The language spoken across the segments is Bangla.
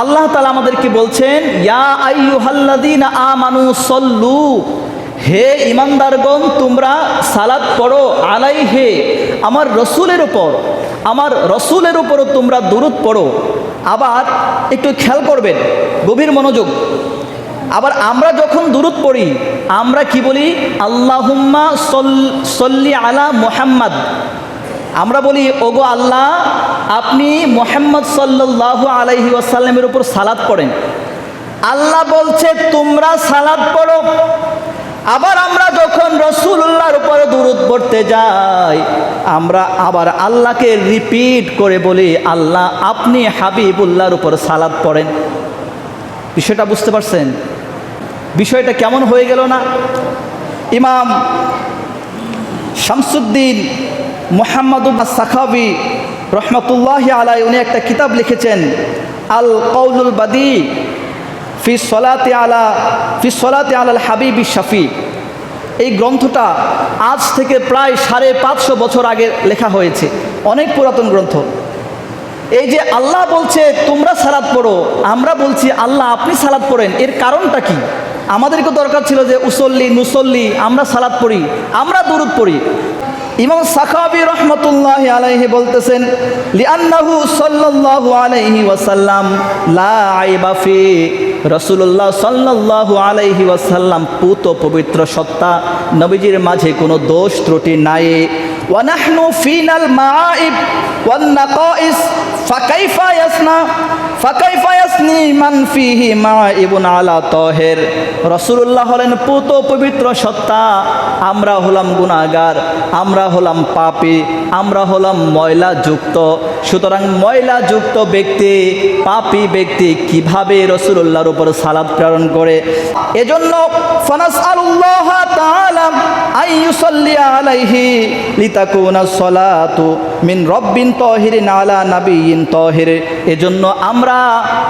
আল্লাহ তাআলা আমাদেরকে বলছেন, ইয়া আইয়ুহাল্লাযীনা আমানু সল্লু, হে ঈমানদারগণ তোমরা সালাত পড়ো, আলাইহি, আমার রসুলের উপরও তোমরা দুরূদ পড়ো। আবার একটু খেয়াল করবেন, গভীর মনোযোগ। আবার আমরা যখন দুরূদ পড়ি আমরা কি বলি? আল্লাহুম্মা সল্লি আলা মুহাম্মাদ। আমরা বলি, ওগো আল্লাহ আপনি মুহাম্মদ সাল্লাল্লাহু আলাইহি ওয়াসাল্লামের উপর সালাত পড়েন। আল্লাহ বলছে তোমরা সালাত পড়ো। আবার আমরা যখন রাসূলুল্লাহর উপরে দুরূদ পড়তে যাই আমরা আবার আল্লাহকে রিপিট করে বলি, আল্লাহ আপনি হাবিবুল্লাহর উপর সালাত পড়েন। বিষয়টা বুঝতে পারছেন? বিষয়টা কেমন হয়ে গেল না? ইমাম শামসুদ্দিন মুহাম্মদ আস-সাখাবী রহমাতুল্লাহি আলাইহি উনি একটা কিতাব লিখেছেন, আল কওলুল বাদি ফি সলাতি আলাল হাবিবি শাফি। এই গ্রন্থটা আজ থেকে প্রায় 550 বছর আগে লেখা হয়েছে, অনেক পুরাতন গ্রন্থ। এই যে আল্লাহ বলছে তোমরা সালাত পড়ো, আমরা বলছি আল্লাহ আপনি সালাত পড়েন, এর কারণটা কি? আমাদেরকে দরকার ছিল যে উসল্লি নুসল্লি, আমরা সালাত পড়ি, আমরা দুরূদ পড়ি। ইমাম সাখাবী রহমাতুল্লাহি আলাইহি বলতেছেন, লিআন্নাহু সাল্লাল্লাহু আলাইহি ওয়াসাল্লাম লা আইবা ফি, রাসূলুল্লাহ সাল্লাল্লাহু আলাইহি ওয়াসাল্লাম পুত পবিত্র সত্তা, নবীজির মাঝে কোনো দোষ ত্রুটি নাই। ওয়া নাহনু ফিনাল মাআইব ওয়ান নাকাইস ফাকাইফা ইয়াসনি মান ফিহি মাআইবুন আলা তাহির। রাসূলুল্লাহ হলেন পুত পবিত্র সত্তা, আমরা হলাম গুনাহগার, আমরা হলাম পাপী, আমরা হলাম ময়লা যুক্ত। সুতরাং ময়লা যুক্ত ব্যক্তি, পাপী ব্যক্তি কিভাবে রাসূলুল্লাহর উপর সালাত প্রেরণ করে? এজন্য ফানাসআলুল্লাহ তাআলা আইয়ুসাল্লি আলাইহি লিতাকুনা সলাতু মিন রব্বিন তাহিরিন আলা নাবিয়্যিন তাহির। এজন্য আমরা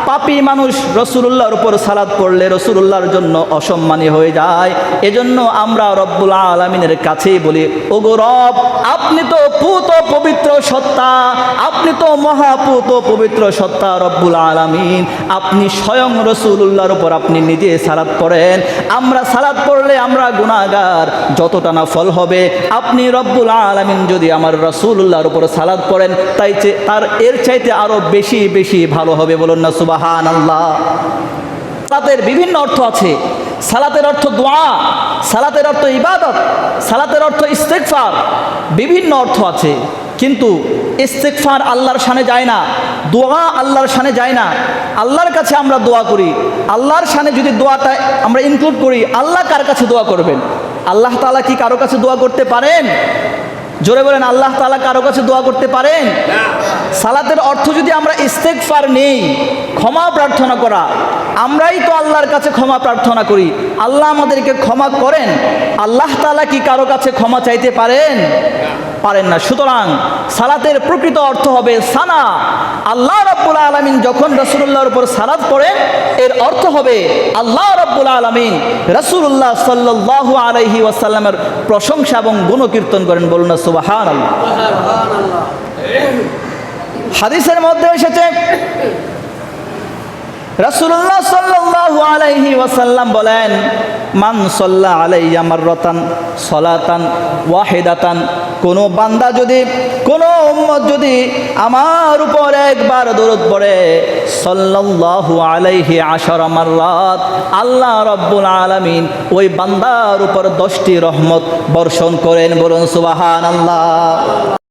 পাপী মানুষ রাসূলুল্লাহর উপর সালাত পড়লে রাসূলুল্লাহর জন্য অসম্মানী হয়ে যায়। এজন্য আমরা রব্বুল আলামিনের কাছেই বলি, ওগো রব আপনি তো পুত পবিত্র সত্তা, আপনি তো মহাপুত পবিত্র সত্তা রব্বুল আলামিন, আপনি স্বয়ং রাসূলুল্লাহর উপর আপনি নিজে সালাত পড়েন। আমরা সালাত পড়লে আমরা গুনাহগার, যতটা না ফল হবে আপনি রব্বুল আলামিন যদি আমার রাসূলুল্লাহর উপর সালাত পড়েন তার এর চাইতে আরো বেশি বেশি ভালো হবে। বলুন না সুবহানাল্লাহ। সালাতের বিভিন্ন অর্থ আছে। সালাতের অর্থ দোয়া, সালাতের অর্থ ইবাদত, সালাতের অর্থ ইস্তেগফার, বিভিন্ন অর্থ আছে। কিন্তু ইস্তেগফার আল্লাহর শানে যায় না, দোয়া আল্লাহর শানে যায় না। আল্লাহর কাছে আমরা দোয়া করি, আল্লাহর শানে যদি দোয়াটা আমরা ইনক্লুড করি, আল্লাহ কার কাছে দোয়া করবেন? আল্লাহ তাআলা কি কারো কাছে দোয়া করতে পারেন? জোরে বলেন, আল্লাহ তাআলা কারো কাছে দোয়া করতে পারেন? সালাতের অর্থ যদি আমরা ইস্তেগফার নেই, ক্ষমা প্রার্থনা করা, আমরাই তো আল্লাহর কাছে ক্ষমা প্রার্থনা করি, আল্লাহ আমাদেরকে ক্ষমা করেন। আল্লাহ তাআলা কি কারো কাছে ক্ষমা চাইতে পারেন? পারেন না। সুতরাং সালাতের প্রকৃত অর্থ হবে সানা। আল্লাহ রাব্বুল আলামিন যখন রাসূলুল্লাহর উপর সালাত পড়েন এর অর্থ হবে আল্লাহ রাব্বুল আলামিন রাসূলুল্লাহ সাল্লাল্লাহু আলাইহি ওয়াসাল্লামের প্রশংসা এবং গুণকীর্তন করেন। বলুন না সুবহানাল্লাহ। হাদিসের মধ্যে এসেছে রাসূলুল্লাহ সাল্লাল্লাহু আলাইহি ওয়াসাল্লাম বলেন, মান সাল্লা আলাইয়া মাররাতান সালাতান ওয়াহিদাতান, কোন বান্দা যদি, কোন উম্মত যদি আমার উপর একবার দরুদ পড়ে, সাল্লাল্লাহু আলাইহি আশারা মাররাত, আল্লাহ রাব্বুল আলামিন ওই বান্দার উপর 10টি রহমত বর্ষণ করেন। বলুন সুবহানাল্লাহ।